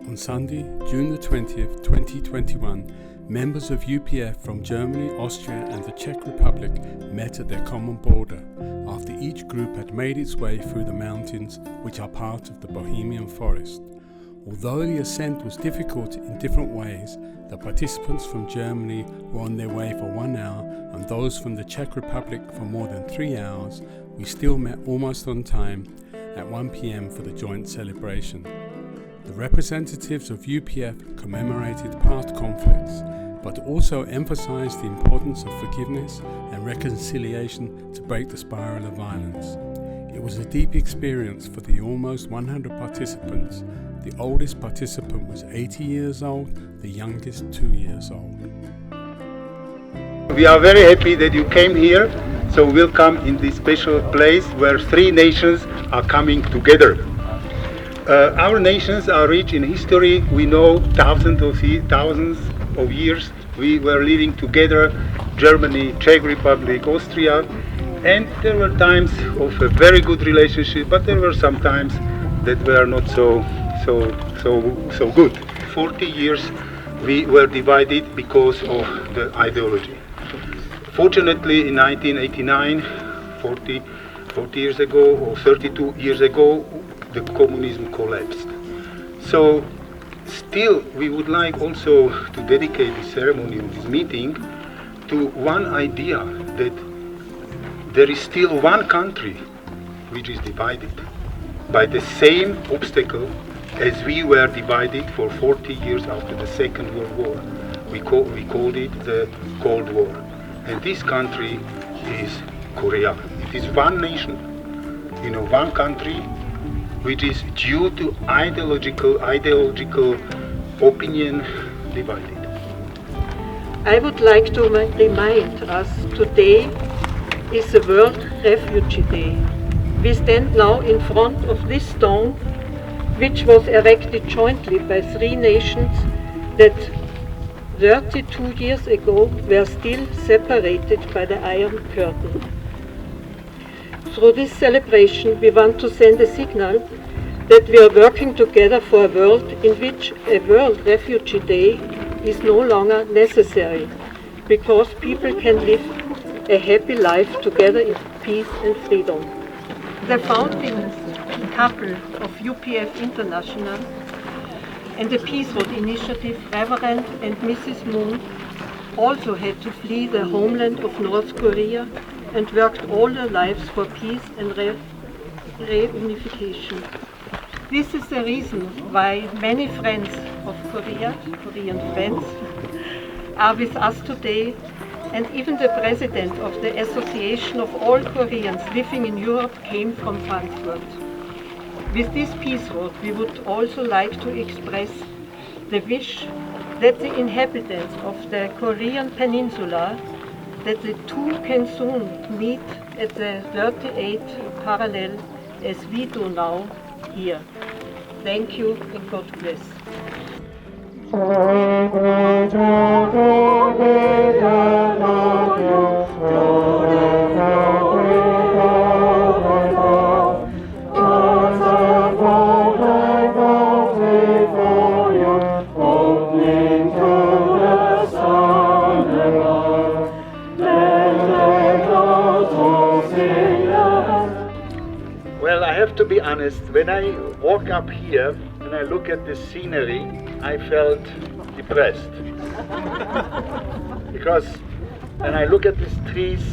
On Sunday, June the 20th, 2021, members of UPF from Germany, Austria and the Czech Republic met at their common border after each group had made its way through the mountains which are part of the Bohemian forest. Although the ascent was difficult in different ways, the participants from Germany were on their way for 1 hour and those from the Czech Republic for more than 3 hours. We still met almost on time at 1 p.m. for the joint celebration. The representatives of UPF commemorated past conflicts, but also emphasized the importance of forgiveness and reconciliation to break the spiral of violence. It was a deep experience for the almost 100 participants. The oldest participant was 80 years old, the youngest 2 years old. We are very happy that you came here, so welcome in this special place where three nations are coming together. Our nations are rich in history. We know thousands of years we were living together, Germany, Czech Republic, Austria, and there were times of a very good relationship, but there were some times that were not so good. 40 years we were divided because of the ideology. Fortunately, in 1989, 40 years ago or 32 years ago, the communism collapsed. So still we would like also to dedicate this ceremony and this meeting to one idea, that there is still one country which is divided by the same obstacle as we were divided for 40 years after the Second World War. We called it the Cold War. And this country is Korea. It is one nation, one country, which is due to ideological opinion divided. I would like to remind us today is the World Refugee Day. We stand now in front of this stone, which was erected jointly by three nations that 32 years ago were still separated by the Iron Curtain. Through this celebration, we want to send a signal that we are working together for a world in which a World Refugee Day is no longer necessary, because people can live a happy life together in peace and freedom. The founding couple of UPF International and the Peace Road Initiative, Reverend and Mrs. Moon, also had to flee the homeland of North Korea and worked all their lives for peace and reunification. This is the reason why many friends of Korean friends, are with us today, and even the president of the Association of All Koreans Living in Europe came from Frankfurt. With this Peace Road, we would also like to express the wish that the inhabitants of the Korean Peninsula, that the two can soon meet at the 38th parallel as we do now here. Thank you and God bless. Well, I have to be honest, when I walk up here and I look at this scenery, I felt depressed. Because when I look at these trees,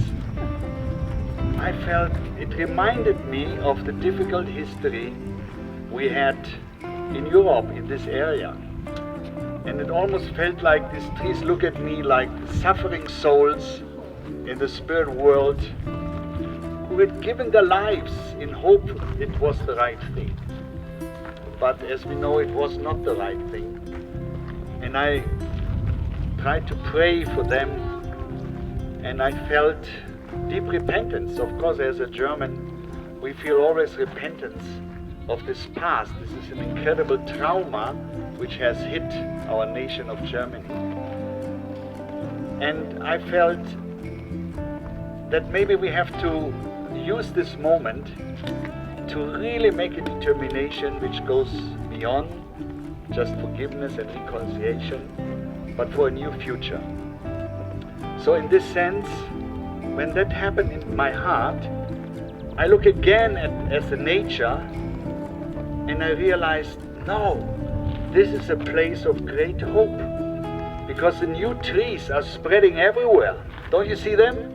I felt it reminded me of the difficult history we had in Europe, in this area. And it almost felt like these trees look at me like suffering souls in the spirit world who had given their lives in hope it was the right thing. But as we know, it was not the right thing. And I tried to pray for them, and I felt deep repentance. Of course, as a German, we feel always repentance of this past. This is an incredible trauma which has hit our nation of Germany. And I felt that maybe we have to use this moment to really make a determination which goes beyond just forgiveness and reconciliation, but for a new future. So in this sense, when that happened in my heart, I look again at the nature and I realized, no, this is a place of great hope, because the new trees are spreading everywhere. Don't you see them?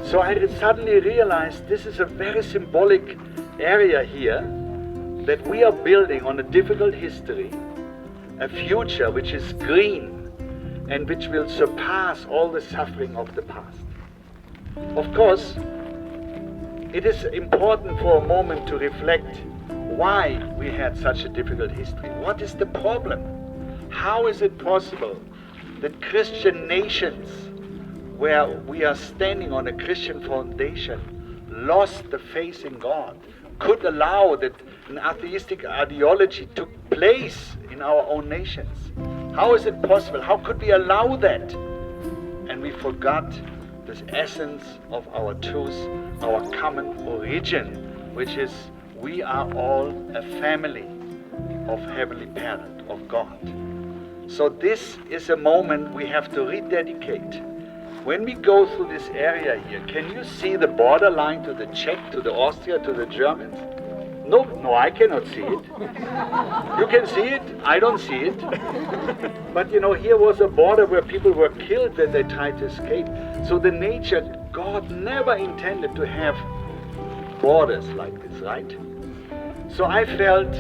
So I suddenly realized this is a very symbolic area here, that we are building on a difficult history, a future which is green and which will surpass all the suffering of the past. Of course, it is important for a moment to reflect why we had such a difficult history. What is the problem? How is it possible that Christian nations, where we are standing on a Christian foundation, lost the faith in God, could allow that an atheistic ideology took place in our own nations? How is it possible? How could we allow that? And we forgot this essence of our truth, our common origin, which is we are all a family of Heavenly Parent, of God. So this is a moment we have to rededicate. When we go through this area here, can you see the borderline to the Czech, to the Austria, to the Germans? No, I cannot see it. You can see it, I don't see it. But you know, here was a border where people were killed when they tried to escape. So the nature, God never intended to have borders like this, right? So I felt,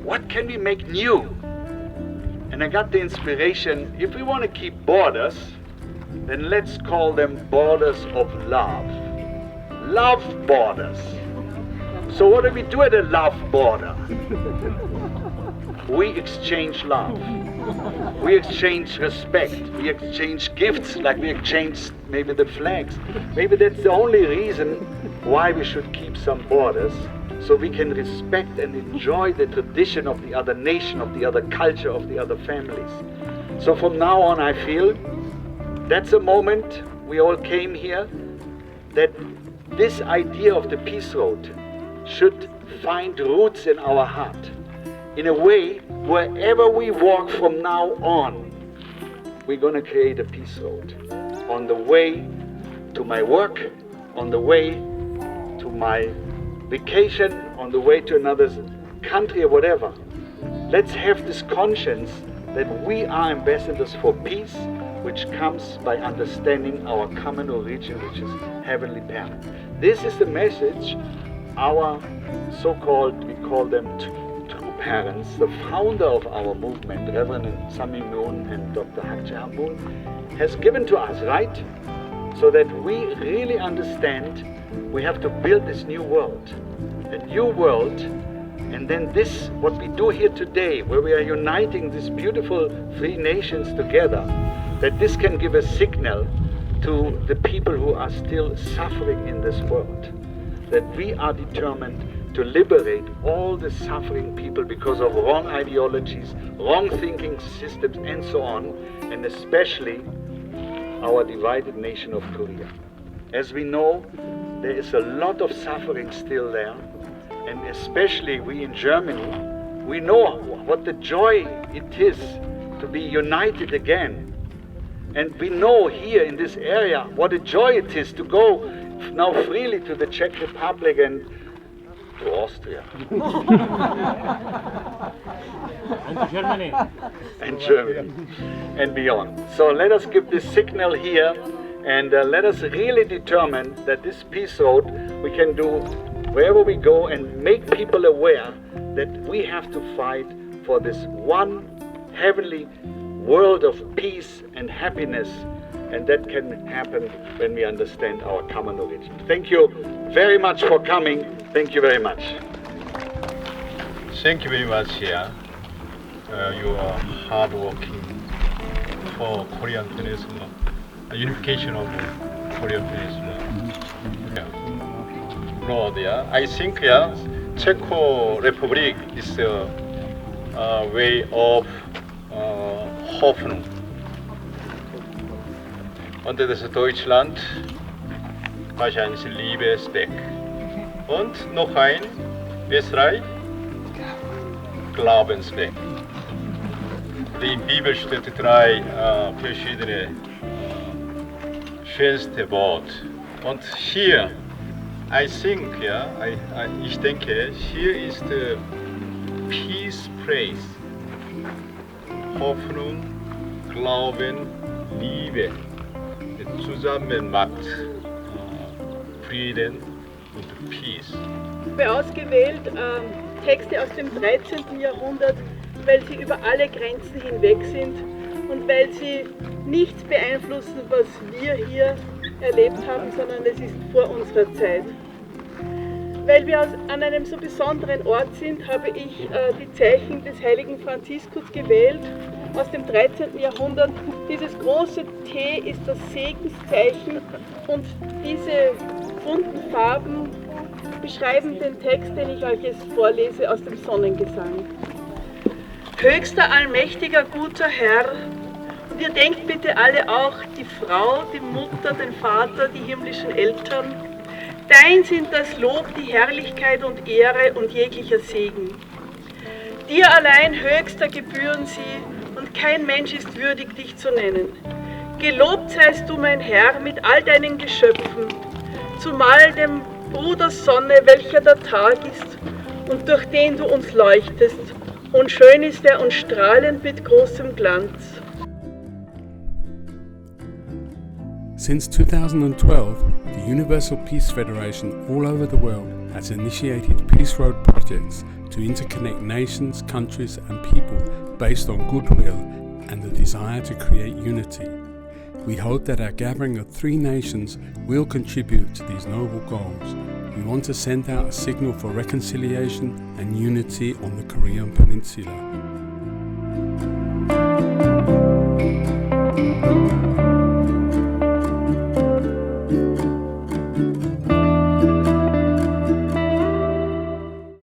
what can we make new? And I got the inspiration, if we want to keep borders, then let's call them borders of love. Love borders. So what do we do at a love border? We exchange love. We exchange respect. We exchange gifts, like we exchange maybe the flags. Maybe that's the only reason why we should keep some borders, so we can respect and enjoy the tradition of the other nation, of the other culture, of the other families. So from now on, I feel that's a moment we all came here, that this idea of the Peace Road should find roots in our heart. In a way, wherever we walk from now on, we're going to create a peace road. On the way to my work, on the way to my vacation, on the way to another country or whatever. Let's have this conscience that we are ambassadors for peace, which comes by understanding our common origin, which is Heavenly Parent. This is the message our so-called, we call them true parents, the founder of our movement, Reverend Sami Moon and Dr. Hakcha Moon, has given to us, right? So that we really understand we have to build this new world, a new world. And then this, what we do here today, where we are uniting these beautiful three nations together, that this can give a signal to the people who are still suffering in this world, that we are determined to liberate all the suffering people because of wrong ideologies, wrong thinking systems, and so on, and especially our divided nation of Korea. As we know, there is a lot of suffering still there, and especially we in Germany, we know what the joy it is to be united again. And we know here in this area what a joy it is to go now freely to the Czech Republic and to Austria. And Germany. And Germany. And beyond. So let us give this signal here, and let us really determine that this peace road we can do wherever we go, and make people aware that we have to fight for this one heavenly world of peace and happiness, and that can happen when we understand our common origin. Thank you very much for coming. Thank you very much. Thank you very much here. You are hardworking for Korean Peninsula, unification of Korean Peninsula. Lord, I think Czech Republic is a way of Hoffnung. Und das Deutschland wahrscheinlich Liebe, Speck. Und noch ein Österreich, Glaubensweg. Die Bibel steht drei verschiedene schönste Worte. Und hier, ich denke, hier ist Peace Praise. Hoffnung, Glauben, Liebe. Zusammen macht Frieden und Peace. Ich habe ausgewählt Texte aus dem 13. Jahrhundert, weil sie über alle Grenzen hinweg sind und weil sie nichts beeinflussen, was wir hier erlebt haben, sondern es ist vor unserer Zeit. Weil wir an einem so besonderen Ort sind, habe ich die Zeichen des heiligen Franziskus gewählt aus dem 13. Jahrhundert. Dieses große T ist das Segenszeichen und diese bunten Farben beschreiben den Text, den ich euch jetzt vorlese aus dem Sonnengesang. Höchster, allmächtiger, guter Herr, und ihr denkt bitte alle auch, die Frau, die Mutter, den Vater, die himmlischen Eltern, dein sind das Lob, die Herrlichkeit und Ehre und jeglicher Segen. Dir allein, Höchster, gebühren sie, und kein Mensch ist würdig, dich zu nennen. Gelobt seist du, mein Herr, mit all deinen Geschöpfen, zumal dem Bruder Sonne, welcher der Tag ist und durch den du uns leuchtest, und schön ist er und strahlend mit großem Glanz. Since 2012, the Universal Peace Federation all over the world has initiated Peace Road projects to interconnect nations, countries and people based on goodwill and the desire to create unity. We hope that our gathering of three nations will contribute to these noble goals. We want to send out a signal for reconciliation and unity on the Korean Peninsula.